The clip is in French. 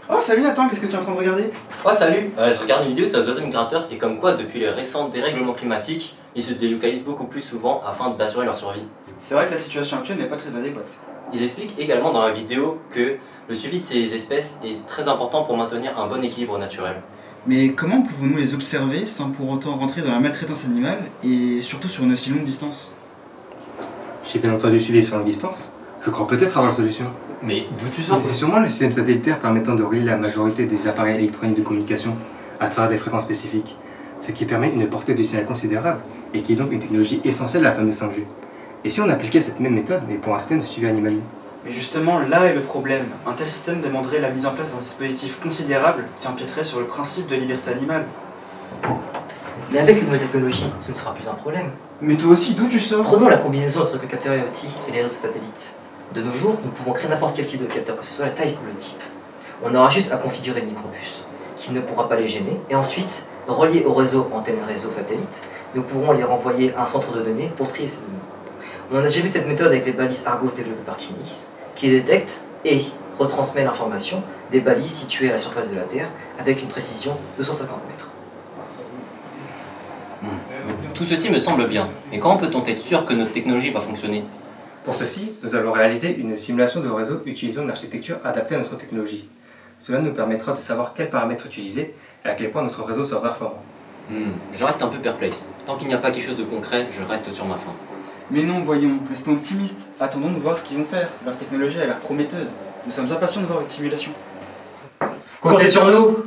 Oh salut Nathan, qu'est-ce que tu es en train de regarder? Oh salut, je regarde une vidéo sur les oiseaux migrateurs et comme quoi depuis les récents dérèglements climatiques, ils se délocalisent beaucoup plus souvent afin d'assurer leur survie. C'est vrai que la situation actuelle n'est pas très adéquate. Ils expliquent également dans la vidéo que le suivi de ces espèces est très important pour maintenir un bon équilibre naturel. Mais comment pouvons-nous les observer sans pour autant rentrer dans la maltraitance animale et surtout sur une aussi longue distance? J'ai bien entendu suivi sur longue distance. Je crois peut-être avoir la solution. Mais d'où tu sors? C'est sûrement le système satellitaire permettant de relier la majorité des appareils électroniques de communication à travers des fréquences spécifiques, ce qui permet une portée de signal considérable et qui est donc une technologie essentielle à la fameuse 5G. Et si on appliquait cette même méthode, mais pour un système de suivi animalier? Mais justement, là est le problème. Un tel système demanderait la mise en place d'un dispositif considérable qui empiéterait sur le principe de liberté animale. Mais avec les nouvelles technologies, ce ne sera plus un problème. Mais toi aussi, d'où tu sors? Prenons la combinaison entre le capteur IoT et les réseaux satellites. De nos jours, nous pouvons créer n'importe quel type de capteur, que ce soit la taille ou le type. On aura juste à configurer le microbus, qui ne pourra pas les gêner, et ensuite, reliés au réseau antenne réseau satellite, nous pourrons les renvoyer à un centre de données pour trier ces données. On a déjà vu cette méthode avec les balises Argos développées par Kinis, qui détectent et retransmet l'information des balises situées à la surface de la Terre avec une précision de 150 mètres. Tout ceci me semble bien, mais comment peut-on être sûr que notre technologie va fonctionner? Pour ceci, nous allons réaliser une simulation de réseau utilisant une architecture adaptée à notre technologie. Cela nous permettra de savoir quels paramètres utiliser et à quel point notre réseau sera performant. Je reste un peu perplexe. Tant qu'il n'y a pas quelque chose de concret, je reste sur ma faim. Mais non, voyons, restons optimistes. Attendons de voir ce qu'ils vont faire. Leur technologie a l'air prometteuse. Nous sommes impatients de voir une simulation. Comptez sur nous!